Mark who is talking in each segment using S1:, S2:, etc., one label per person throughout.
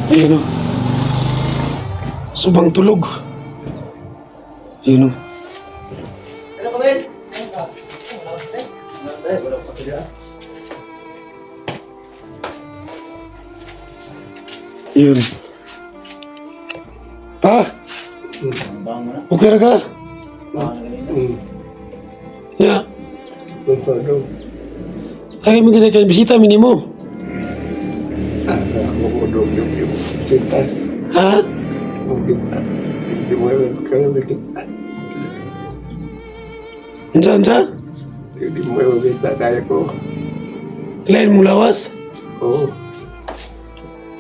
S1: Ayun o. Subang tulog. Ayun o.
S2: Ano ka, Ben?
S1: Ayun. Pa,
S2: Bang mo na.
S1: okay ra ka?
S2: Bang na ganito.
S1: Ya.
S3: Tuntun.
S1: Hari mo ginagawa bisita minimo.
S3: Ako ko dong yung cinta.
S1: Ha?
S3: Mungkin hindi mo alam kaya kita.
S1: Unsa?
S3: Hindi mo alam kita kaya ko.
S1: Lain mo lawas?
S3: Oo.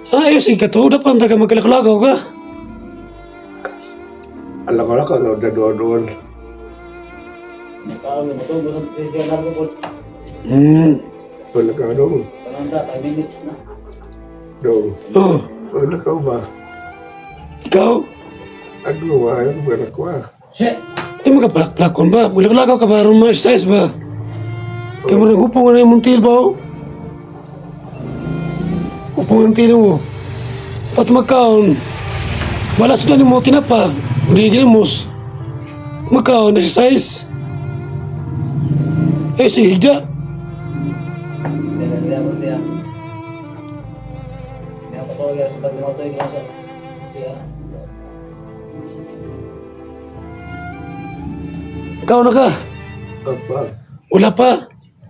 S1: Ayos ikaw to. Dapat taga magkalaklagaw ka.
S3: Alam ko lang kung ano doon.
S2: Tao mo to, gusto siya largo po.
S3: Wala ka dong.
S2: Pananda, 5 minutes na.
S3: Dong.
S1: Oh,
S3: Wala ka ba?
S1: ikaw?
S3: Ano ba? Ano ba ko ah?
S2: Shit!
S1: Di mo ka palakplakon ba? Magkalaklagaw ka ba? Room exercise ba? Kaya mo nag-upong na yung muntil ba? Oh? Upong yung tilo mo. Pat magkaon. Wala sila ni mo tinapa. Hindi ginamos. Magkaon, exercise. Eh, si Higda.
S2: Kaya mo siya. Kaya pa to, kaya sa pag-remoto yung nasa. Siya.
S1: Ikaw na ka.
S3: Apa?
S1: Wala pa.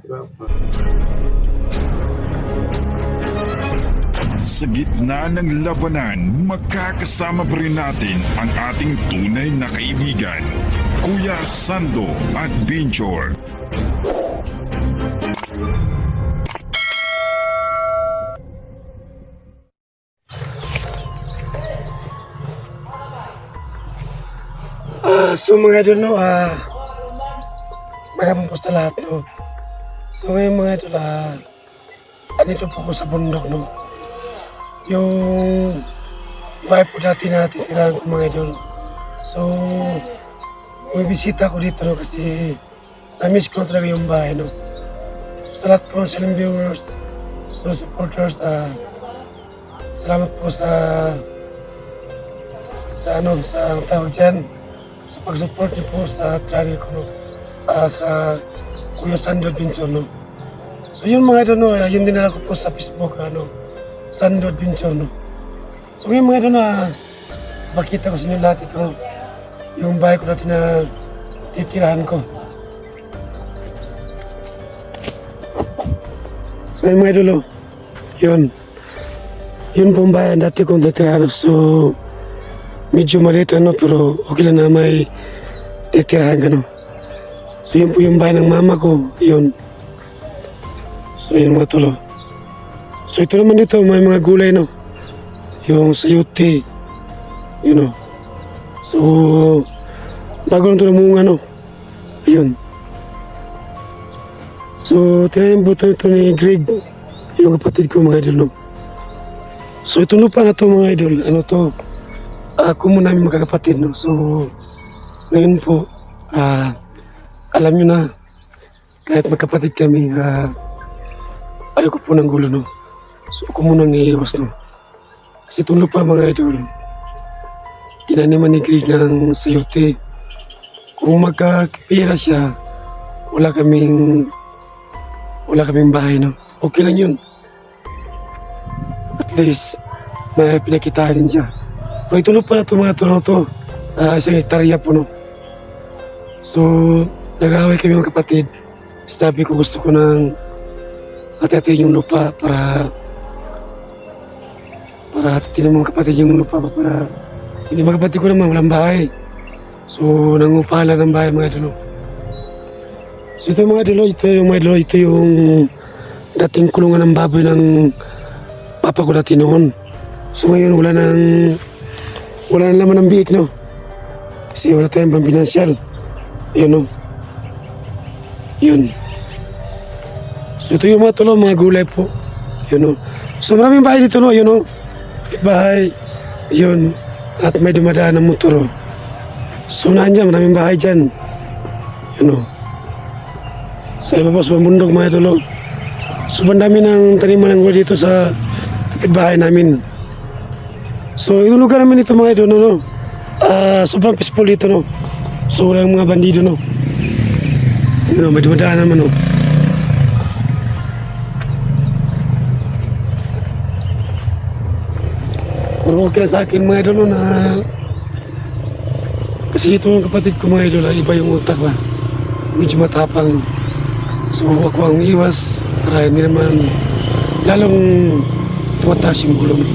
S3: Apa?
S4: Sa gitna ng labanan, magkakasama pa rin natin ang ating tunay na kaibigan, Kuya Sando at Binchor.
S1: So mga idol no, magandang po sa lahat no. So ngayon mga idol, andito po ko sa bundok no. Yung bahay po dati na titirahan ko mga idol. So, may bisita ko dito no kasi na-miss ko talaga yung bahay no. So, sa lahat po sa ilang viewers, so supporters, salamat po sa ano, sa ang tawag dyan, sa pag-support niyo po sa channel ko no, sa Kuya Sando Adventure no. So yun mga idol no, yun dinala ko po sa Facebook ano, Sando Adventure no. So yung mga idol na makita ko sa inyo lahat ito, yung bahay ko dati na titirahan ko. So yung mga idol yun po ang bahay dati kong titirahan. So medyo maliit ano, pero okay lang na may titirahan ka no. So yun po yung bahay ng mama ko, yun. So yun mga tulo. So ito naman dito, may mga gulay no. Yung sayote, yun know. So bago lang ito namunga no. Ayun. So tinanim po ito ni Greg, yung kapatid ko mga idol no. So ito lupa na to mga idol, ano to, kumo namin magkakapatid no. So ngayon po, alam nyo na, kahit magkapatid kami, ayaw ko po ng gulo no. So ako munang iiwas no. Kasi itong lupa mga idol, tinaniman ni Greg ng sayote. Kung magkakipira siya, wala kaming bahay no. Okay lang yun. At least, may pinakitaan din siya. Pero itong lupa na ito mga tulo to, isang hektarya po no. So, nag-aaway kami mga kapatid. Sabi ko gusto ko nang hati-hatiin yung lupa para hati-hatiin mga kapatid yung lupa para hindi mga kapatid ko naman walang bahay. So, nangupala ng bahay mga idolo. So, ito mga idolo, ito yung dating kulungan ng baboy ng papa ko dati noon. So, ngayon wala nang laman ng biik no. Kasi wala tayong pambinansyal. Yun no. Yun. So ito yung mga tulo, mga gulay po. Yun no. So maraming bahay dito no. Yun no. Bahay. Yun. At may dumadaan ng motor. So nandiyan, maraming bahay dyan. Yun no. Sa iba po sa bundok mga tulo. So bandami ng taniman ng gulay dito sa bahay namin. So, yung lugar namin ito mga idol, no? Sobrang peaceful dito, no? So, walang mga bandido, no? Yun, no? May dumadaan naman, no? Pero okay lang sa akin mga idol, no? Na kasi ito yung kapatid ko mga idol, iba yung utak ba? Medyo matapang. So, ako ang iwas para hindi naman lalong tumataas yung gulong.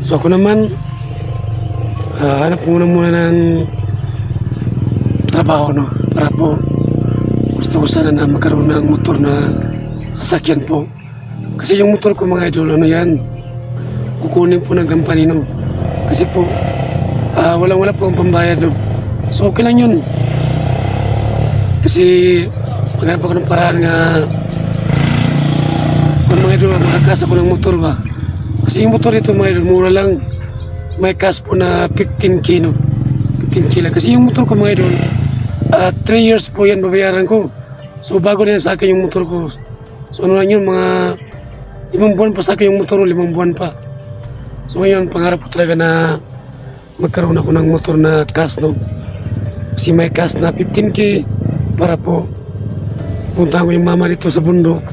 S1: So ako naman, hanap muna ng trabaho, no? Para po, gusto ko sana na magkaroon ng motor na sasakyan po. Kasi yung motor ko mga idol, ano yan, kukunin po ng company, no? Kasi po, wala po ang pambayad, no? So okay lang yun. Kasi, maghanap ako ng paraan nga, kung mga idol, makakas ako ng motor ba? Kasi yung motor ito mga idol, mura lang. May cash po na 15K, no? 15K lang. Kasi yung motor ko mga idol, 3 years po yan babayaran ko. So bago na yan sa akin yung motor ko. So ano lang yun, mga 5 buwan pa sa akin yung motor, 5 buwan pa. So ngayon, pangarap ko talaga na magkaroon ako ng motor na cash, no? Kasi may cash na 15K para po punta ko yung mama dito sa bundok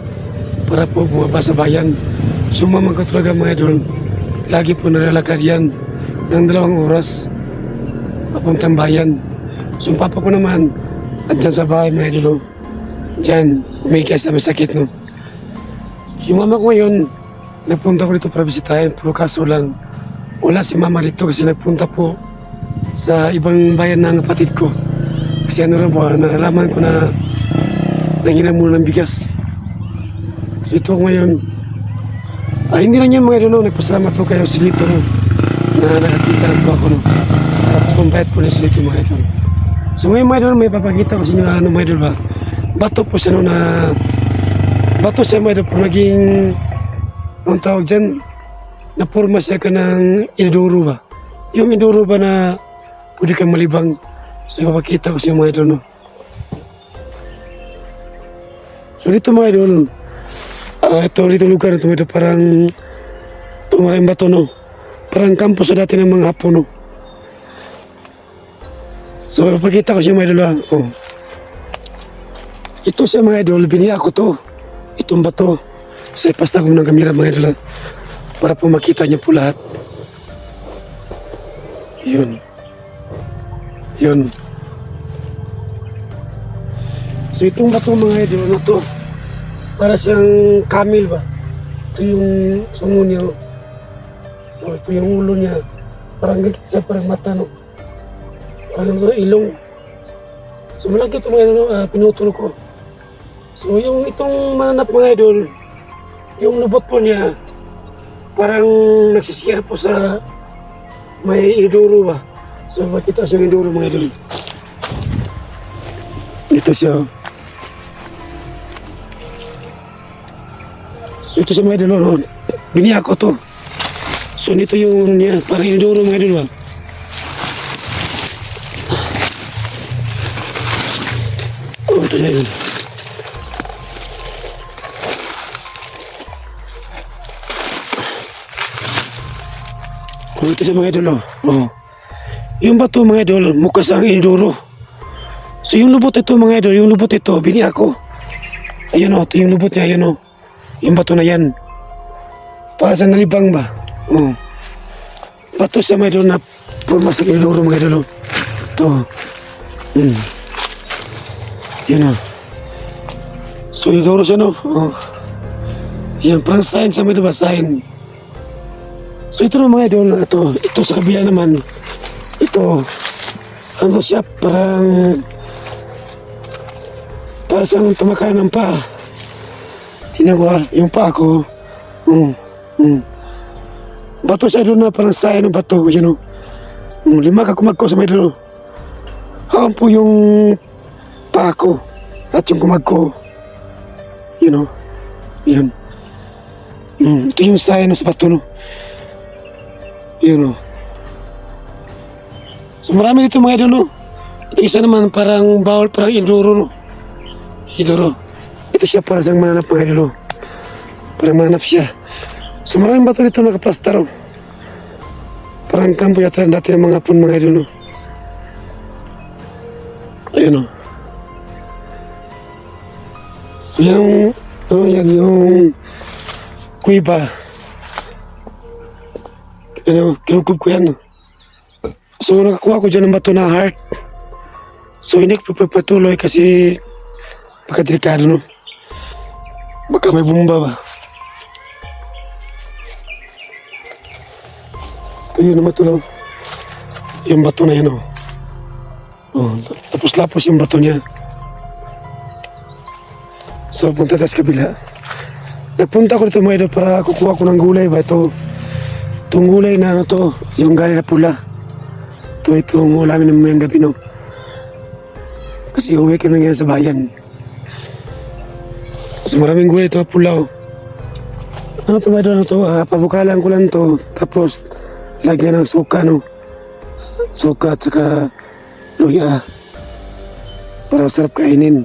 S1: para po bumaba sa bayan. Sumama ko talaga mga idol. Lagi po nalalakad yan ng 2 oras papuntang bayan. So yung papa ko naman andyan sa bahay mga idol. Diyan, umigas na may sakit, no? So yung mama ko ngayon, nagpunta ko dito para bisitahin, pero kaso lang wala si mama dito kasi nagpunta po sa ibang bayan ng kapatid ko. Kasi ano rin po, nalaman ko na nanginan muna ng bigas. So ito ngayon, hindi lang yan mga idol, no? Nagpasalamat po kayo si Lito, no? Na nakakita po ako, no? Tapos pambayad po na si Lito mga idol. So ngayon mga idol, may papakita ko sa inyo na ano mga idol ba? Bato po siya, no? Bato siya mga idol po, naging ang tawag dyan, napurma siya ka ng Induro ba? Yung Induro ba na pwede kang malibang? So ipapakita ko sa inyo mga idol, no? So dito mga idol, dito lugar na ito parang maraming bato, no? Parang kampo sa dati ng mga Hapon, no? So ipapakita ko sa inyo mga idol, oh. Ito siya mga idol, biniya ko to. Itong bato. Sa ipasta ko ng kamera mga idol, para po makita niyo po lahat. Yun. Yun. So itong bato mga idol na to, para siyang camel ba? Ito yung sungo niya. So ito yung ulo niya. Parang ganito siya, parang mata, no? Parang ilong. So malaki ito mga idol, pinutol ko. So yung itong mananap mga idol, yung lubot po niya, parang nagsisiyar po sa may Induro ba? So makita siya yung Induro mga idol. Ito siya. So ito siya mga idol, no? Biniya ko to. So nito yung niya, parang Induro mga idol ba? Oh, ito siya yun. Oh, ito siya mga idol, oh. Yung bato mga idol, mukha siyang Induro. So yung lubot ito mga idol, yung lubot ito, biniya ko. Ayun, ito yung lubot niya, ayun, yung bato na yan. Para sa nalibang ba? Oh. Bato siya mga idol na forma sa Induro mga idol. Ito. Yan, So Induro siya, no? Oh. Yan, parang sign sa mga idol ba? Sign. So ito na mga idol, ito sa kabila naman, ito, ano siya, parang siyang tumakalan ng paa. Tingnan ko yung paa ko. Bato siya doon na parang saya ng bato, yun o. 5 kumag ko sa may idol. Hawan po yung paa ko at yung kumag ko. Yun o. Yun. Ito yung saya ng sa bato, no? Yun o. So marami dito mga idol, no? Ito isa naman parang bawal, parang Induro, no? Induro. Ito siya parang siyang mananap mga idol, no? Parang mananap siya. So maraming bato dito nakaplastar, no? Parang kampo yata dati ng mga hapon mga idol, no? Ayun, no? So, yan yung kuiba. Kinukub ko yan, no? So, nakakuha ko dyan ng bato na heart. So, hindi ko patuloy kasi baka delikado, no? Baka may bumba ba? Ito yun naman ito, no? Yung bato na yan, no? Oh, tapos lapos yung bato niya. So, punta tayo sa kabila. Nagpunta ko dito mga idol para kukuha ko ng gulay ba? Itong gulay na ano to, yung galing na pula. Itong ulamin ng mayang gabi, no? Kasi uwi ka na ngayon sa bayan. So maraming gulay ito, pulaw. Ano to ba ito? Ano to? Pabukalan ko lang to. Tapos lagyan ng suka, no? Suka at saka luya. Para sarap kainin.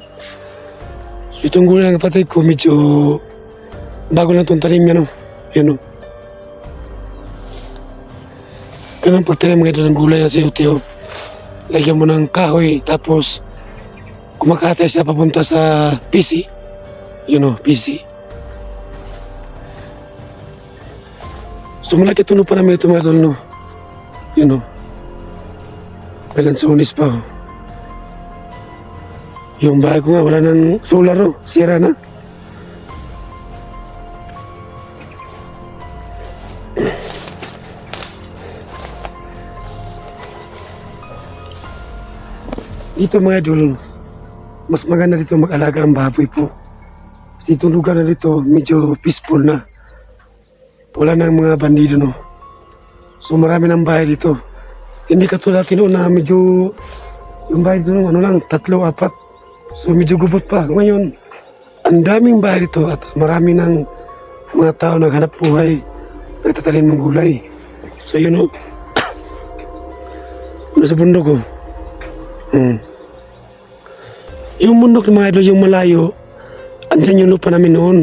S1: Itong gulay ng kapatid ko, medyo bago lang itong tanim niya, no? Yan, no? Ganun pagtanim mga ito ng gulay na sayote, oh. Lagyan mo ng kahoy, tapos kumakatay siya papunta sa PC. Yun, know, PC. So malaki tulo pa namin ito mga idol, no? Yun, know. Balansones pa, oh. Yung bahay ko nga, wala ng solar, no? Sira na. Dito mga idol, mas maganda dito mag-alaga ng baboy po. Kasi itong lugar na dito, medyo peaceful na. Wala na mga bandido, no? So marami ng bahay dito. Hindi katulad noon na medyo, yung bahay dito, ano lang, 3, 4. So medyo gubot pa. Ngayon, ang daming bahay dito at marami ng mga tao naghanap buhay, nagtatanim ng gulay. So yun, no? Nasa bundok, oh. Yung bundok ng mga idol, yung malayo, andyan yung lupa namin noon.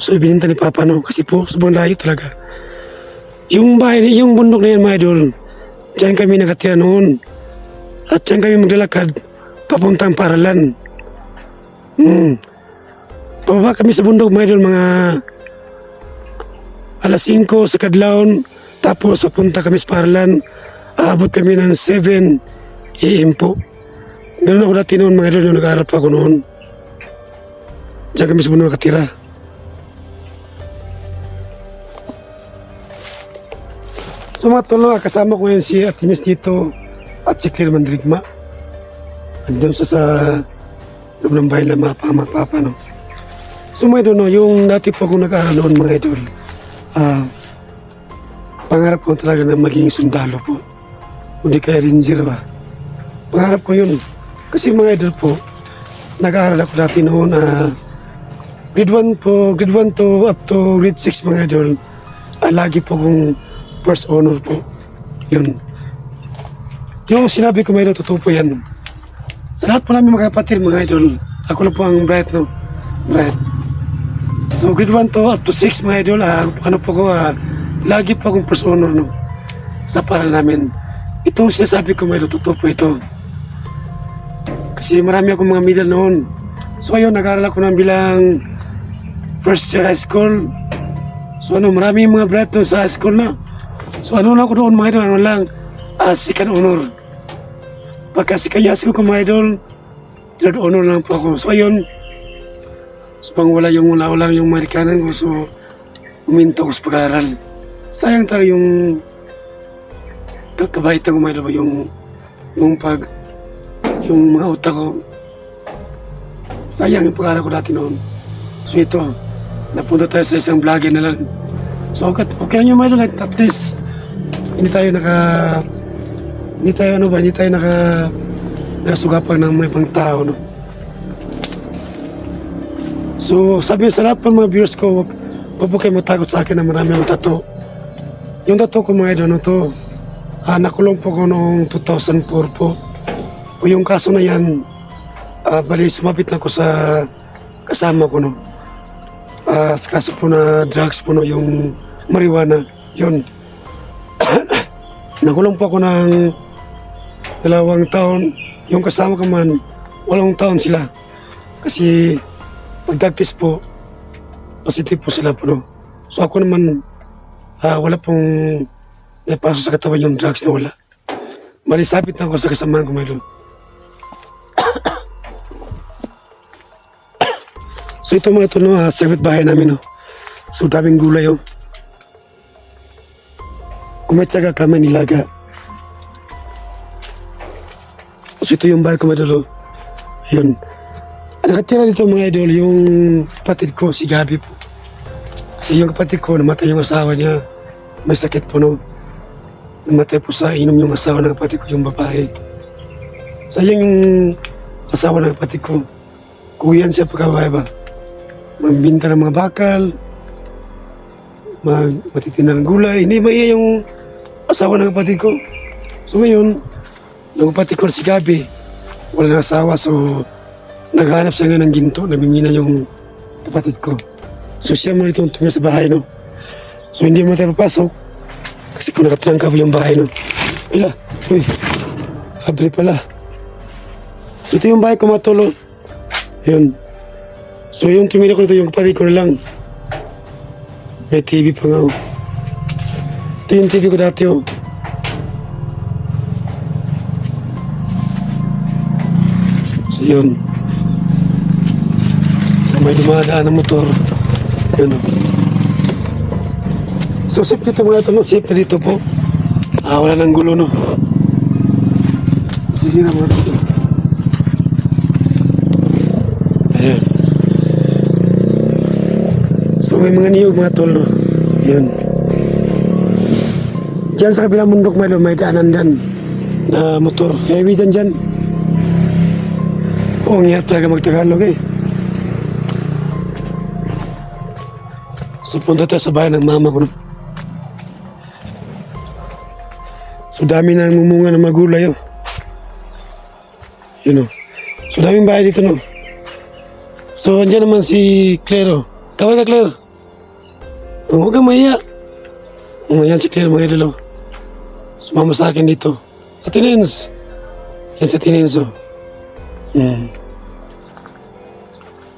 S1: So ibininta ni Papa, no? Kasi po, sobrang layo talaga. Yung bahay, yung bundok na yan mga idol, dyan kami nakatira noon. At dyan kami maglalakad, papuntang Paralan. Pababa kami sa bundok mga idol, mga alas 5 sa Kadlaon. Tapos papunta kami sa Paralan. Aabot kami ng 7 AM po. Ganun ako dati noon mga idol, yung nag-aaral pa ako noon. Diyan kami sa bundok nakatira. So mga tolo, kasama ko ngayon si Atinis dito at si Claire Mandrigma. Andun sa loob ng bahay na mapapa, no? So mga idol, no, yung dati po ako nag-aaral noon mga idol, pangarap ko talaga na maging sundalo po. Hindi kaya ranger ba? Pangarap ko yun. Kasi mga idol po, nag-aaral ako dati noon, grade 1 to up to grade 6 mga idol, lagi po kong first honor po. Yun. Yung sinabi ko mga idol, totoo po yan. Sa lahat po namin mga kapatid mga idol, ako lang po ang bright, no? Bright. So grade 1 to up to 6 mga idol, ano po ko, lagi po akong first honor, no? Sa paral namin. Itong sinasabi ko mga idol, totoo po ito. Kasi marami akong mga medal noon. So ayun, nag-aaral ako ng bilang first year high school. So marami mga bright doon sa high school na. So ano lang ako doon mga idol, ano lang, second honor. Pagka second year high school ko mga idol, third honor lang po ako. So ayun, so pang wala yung Amerikanan ko, so uminto ko sa pag-aaral. Sayang talaga yung kakabaitan ko mga idol, yung mga utak ko. Sayang yung pag-aaral ko dati noon. So ito, napunta tayo sa isang vlogger na lang. So okay lang yung mga idol, at least hindi tayo nakasugapang ng may ibang tao, no? So sabi sa lahat ng mga viewers ko, wag po kayo matakot sa akin na marami ang tato. Yung tato ko mga idol, no, to, nakulong po ko noong 2004 po. O yung kaso na yan, bali sumabit lang ko sa kasama ko, no? Sa kaso po na drugs po, no, yung marijuana, yun. Nakulong po ako ng 2 taon. Yung kasama ko man, 8 taon sila. Kasi pag-test po, positive po sila po. No? So ako naman, wala pong napasok sa katawan yung drugs na wala. Malisabit na ako sa kasamahan ko, Milo. So ito mga ito, no, sa bahay namin. No? So daming gulay. Oh. Kung may tsaga ka, may nilaga. So ito yung bahay ko, mga idol. Oh. Yun. Nakatira dito mga idol, yung kapatid ko, si Gabi po. Kasi yung kapatid ko, namatay yung asawa niya. May sakit po, no. Namatay po sa inom yung asawa ng kapatid ko, yung babae. Sayang yung asawa ng kapatid ko. Kuyan siya pagkabahay ba. Magbinta ng mga bakal, matitinda ng gulay. Hindi maiya yung asawa ng kapatid ko. So ngayon, yung kapatid ko si Gabi, wala nang asawa, so naghanap siya nga ng ginto, namimina yung kapatid ko. So siya mo nito tumira sa bahay, no? So hindi mo tayo papasok, kasi kung nakatrangka po yung bahay, no? Ila, uy, abre pala. So ito yung bahay ko, matulog. Yun. So yung tumira ko nito, yung kapatid ko na lang. May TV pa nga, oh. Ito yung TV ko dati, oh. So yun. May dumadaan ng motor. Yun. So safe dito mga ito, no? Safe na dito po. Wala nang gulo, no? Sige na mga ito. Ayan. So may mga niyog mga tol, no? Yun. Diyan sa kabilang bundok may daanan dyan na motor. Heavy dyan. Ang hirap talaga mag-Tagalog, eh. So punta tayo sa bahay ng mama ko, no? So dami na mumunga ng magulay, oh. Yun, oh. So daming bahay dito, no? So andyan naman si Claire, oh. Kaway ka, Claire. Oh, huwag kang mahiya. Oh, yan si Claire, mga idol, oh. Sumama sa akin dito. Atinens. Yan si Atinens, oh.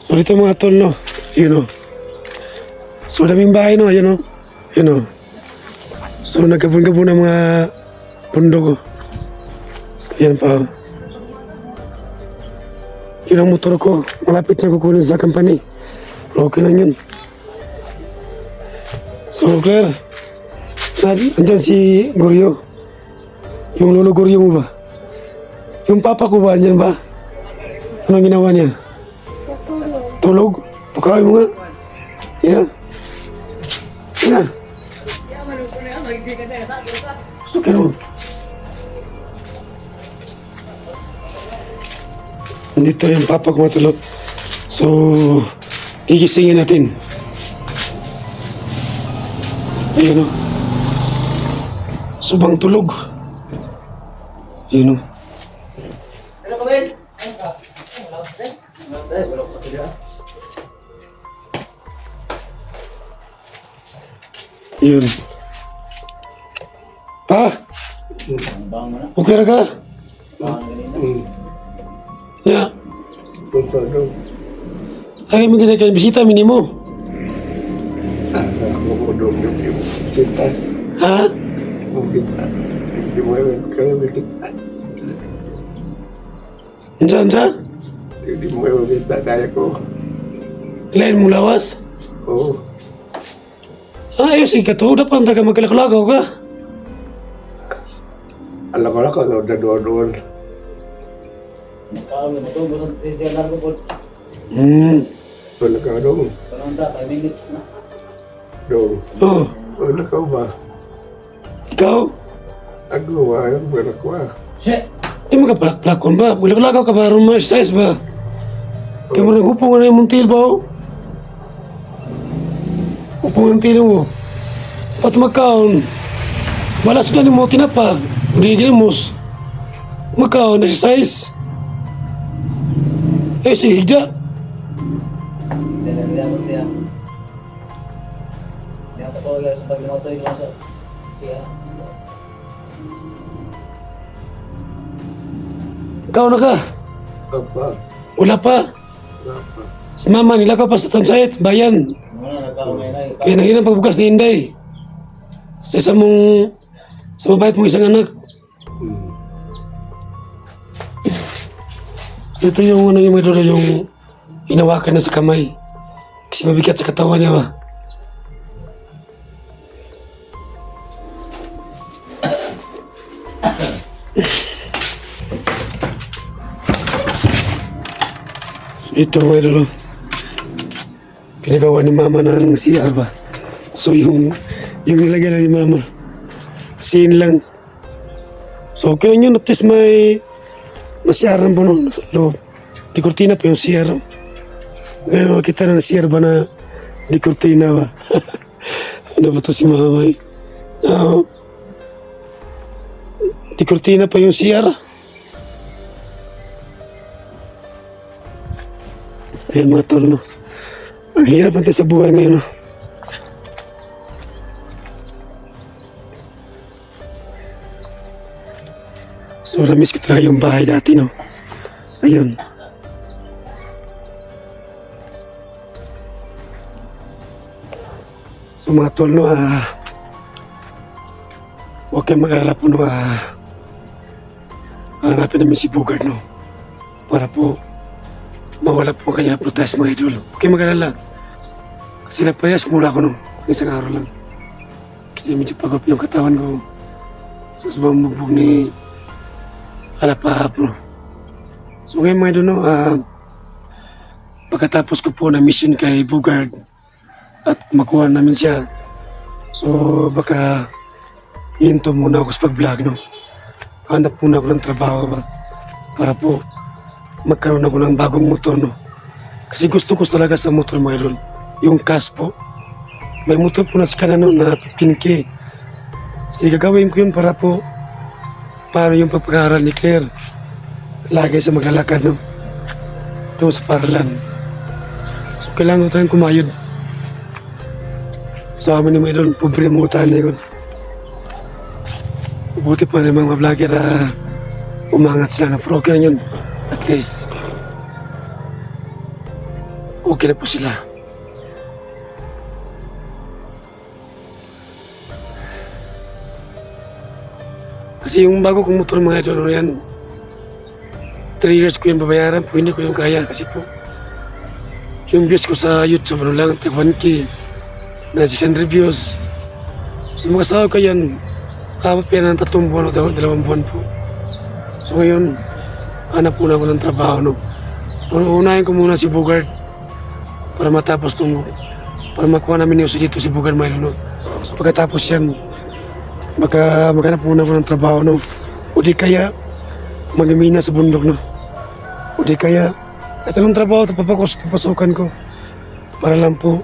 S1: So dito mga tol, no? Yun, oh. So daming bahay, no? Yun, oh. Yun, oh. So nagkabun-kabun ng mga bundok, oh. Yan pa, oh. Yun ang motor ko. Malapit na kukunin sa company. Okay lang yun. So Claire, andyan si Goryo. Yung lolo Goryo mo ba? Yung papa ko ba, andyan ba? Anong ginawa niya? Tulog. Pukawin mo nga. Yan. Yan. Sukin mo. Dito yung papa ko matulog. So, gigisingin natin. Ayun, o. Subang tulog. Ayun, o.
S2: Ano ka, Ben? Wala ko sila.
S1: Ayun. Pa?
S2: Bang mo na.
S1: Okay na ka?
S2: Bang ganito.
S1: Ya.
S3: Punta doon.
S1: Hari mo gina kayo bisita, minimo.
S3: Ako doon yung kita.
S1: Ha?
S3: Kung kita. Hindi mo naman kaya kita.
S1: Ansa?
S3: Hindi mo naman kita kaya ko.
S1: Lain mo lawas?
S3: Oo.
S1: Ayos, ikaw dapat taga magkalakaw ka.
S3: Alam ko lang kung na doon.
S2: Kami mo to, gusto siya largo po.
S3: Wala ka doon.
S2: Parang 5 minutes na.
S3: Doon.
S1: Oh,
S3: Wala ka ba?
S1: ikaw?
S3: Ako ba? Wala ko ba?
S2: Shit!
S1: Di mo ka plakon ba? Magkalakaw ka ba? Room exercise ba? Kaya mo nag-upong na yung muntil ba? Oh? Upong ang tilo mo. Pat magkaon. Wala sudah ni mo tinapa. Urigilimos. Magkaon, exercise. Sige, higda.
S2: Dala mo siya. Yan ko po sa pag lumotoy ko sa siya.
S1: Ikaw na ka?
S3: Apa?
S1: Wala pa.
S3: Apa?
S1: Si mama nila ka pa sa Tansayet, bayan.
S2: Muna nagkakamay na.
S1: Kaya nanginang pagbukas ni Inday. Sa isa mong, sa mabait mong isang anak.
S3: Hmm.
S1: Ito yung ano yung mga yung hinawakan na sa kamay. Kasi mabigat sa katawan niya ba? Ito mga idol, pinagawa ni mama ng CR ba? So yung nilagyan lang ni mama, scene lang. So okay lang yun, at least may CR ng puno sa loob. Di kurtina pa yung CR. Ngayon makita ng CR ba na di kurtina ba? Ano ba to si mama eh? Di kurtina pa yung CR. Ayun mga tol, no? Ang hirap natin sa buhay ngayon, no? So, namiss ko talaga yung bahay dati, no? Ayun. So, mga tol, no? Huwag kayong mag-alala po, no? Hanapin namin si Bugard, no? Para po mawala po kanya protest mga idol. Okay, mag-alala. Kasi nagparehas mula ako nung isang araw lang. Kasi medyo pagod yung katawan ko sa subang bugbog ni Alapahap, no. So ngayon mga idol, no, pagkatapos ko po na mission kay Bugard at makuha namin siya, so baka hinto muna ako sa pag-vlog, no. Hanap muna ako ng trabaho ba, para po magkaroon ako ng bagong motor, no. Kasi gusto ko talaga sa motor mga idol, yung cash po. May motor po na si Kanano na 15K. Kasi gagawin ko yun para po paano yung pagpag-aaral ni Claire. Lagi sa maglalakad, no. Doon sa paralan. So kailangan ko tayong kumayod. Sa amin ni mga idol, pobre mo tayo na yun. Buti pa sa mga vlogger na umangat sila na pero okay na yun. At least, okay na po sila. Kasi yung bago kong motor mga idol yan, 3 years ko yung babayaran po, hindi ko yung kaya kasi po yung views ko sa YouTube ano lang, 1K na 600 views. So mag-asawa ko yan, kapag yan ng 3 buwan o 2 buwan po. So ngayon, hanap muna ako ng trabaho, no. Unahin ko muna si Bugard para matapos itong, para makuha namin yung dito si Bugard mga idol, no. So pagkatapos yan, maghanap muna ako ng trabaho, no. O di kaya, magmina sa bundok, no. O di kaya, at anong trabaho ito papasukan ko para lang po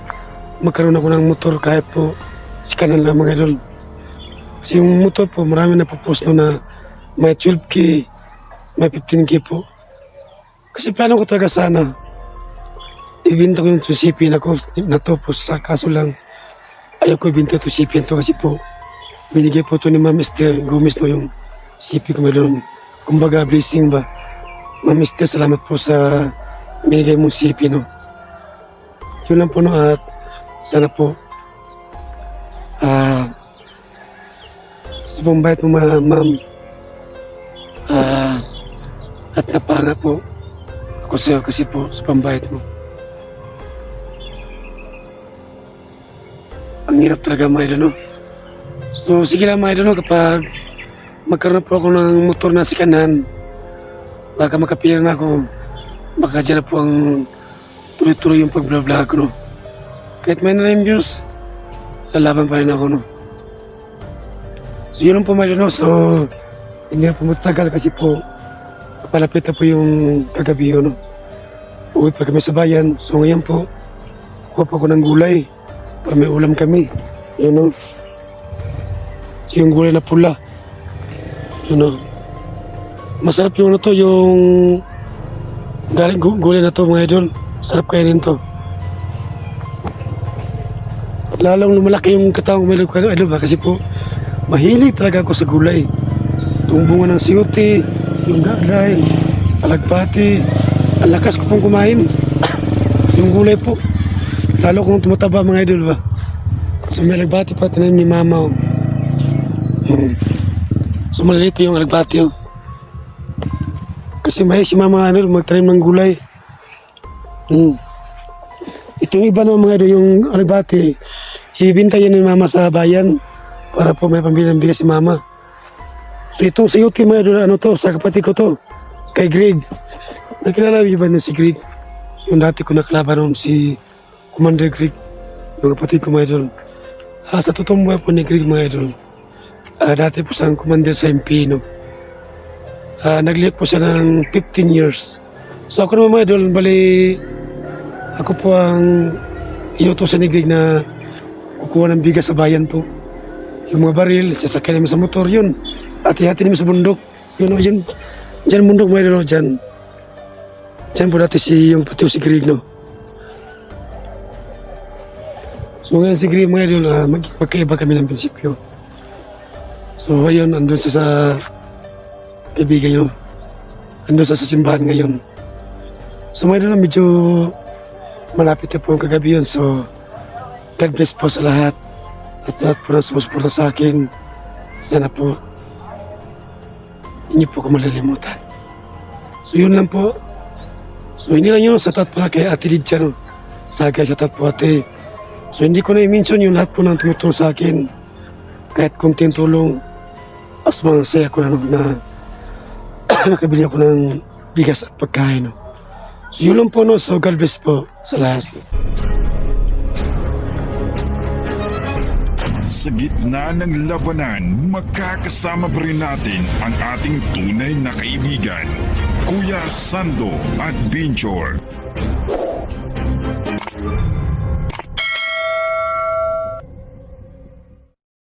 S1: magkaroon ako ng motor kahit po sikanan lang mga idol. Kasi yung motor po, marami na po-post no na may 12K, may 15K po. Kasi plano ko talaga sana ibinta ko yung CP na ko na to po, sa kaso lang ayaw ko ibinta ito CP to kasi po binigay po ito ni Ma'am Esther Gomez no yung CP ko meron. Kumbaga blessing ba. Ma'am Esther, salamat po sa binigay mong CP, no. Yun lang po, no, at sana po sa pambahit mo ma'am, at napanga po ako sa'yo kasi po sa pambahit mo. Ang hirap talaga mga idol, no. So sige lang mga idol, no, kapag magkaroon po ako ng motor na sikanan, baka makapira na ako, baka dyan na po ang tuloy-tuloy yung pag-vlog ko, no. Kahit may na views, lalaban pa rin ako, no. So yun lang po mga idol, no. So hindi na po matagal kasi po palapit na po yung kagabi, no. Uwi pa kami sa bayan. So ngayon po, kuha po ako ng gulay para may ulam kami, yun, no. So yung gulay na pula, yun, no. Masarap yung ano to, yung galing gulay na to mga idol. Sarap kainin to. Lalong lumalaki yung katawang may idol ba kasi po mahilig talaga ako sa gulay. Itong bunga ng siyote, yung gaglay, alagbati. Ang lakas ko pong kumain. Yung gulay po. Lalo kung tumataba mga idol ba. So may alagbati pa tinanim ni mama. Oh. So maliliit yung alagbati. Oh. Kasi may si mama ano, magtanim ng gulay. Itong iba naman mga idol, yung alagbati, ibibinta yan ni mama sa bayan para po may pambili ng bigas si mama. So itong sayuti mga idol, ano to, sa kapatid ko to, kay Greg. Nakilala niyo ba na si Greg? Yung dati ko nakalaban noon si Commander Greg, yung kapatid ko mga idol. Sa totoong buhay po ni Greg mga idol, dati po siyang commander sa MP, no? Nagliyak po siya ng 15 years. So ako naman mga idol, bali, ako po ang inutosan ni Greg na kukuha ng bigas sa bayan po. Yung mga baril, sasakyan namin sa motor, yun. At ihati namin sa bundok. Yun, yun. Diyan bundok mga idol, diyan. Diyan po dati yung pati si Greg, no? So ngayon si Greg mga idol, magkaiba kami ng prinsipyo. So ayun, andun siya sa kaibigan nyo. Andun siya sa simbahan ngayon. So mga idol, medyo malapit na po ang kagabi yun. So God bless po sa lahat. At lahat po na sumusuporta sa akin. Sana po hindi po ko malilimutan. So yun lang po. So hindi lang yun, sa taot pala kay Ate Lydia, no? Saga, sa taot po ate. So hindi ko na i-mention yung lahat po ng tumutulong sa akin. Kahit konting tulong, as mga saya ko na, no, na nakabili ako ng bigas at pagkain. No? So yun lang po, no? So God bless po sa lahat.
S4: Sa gitna ng labanan, magkakasama pa rin natin ang ating tunay na kaibigan, Kuya Sando at Binjor.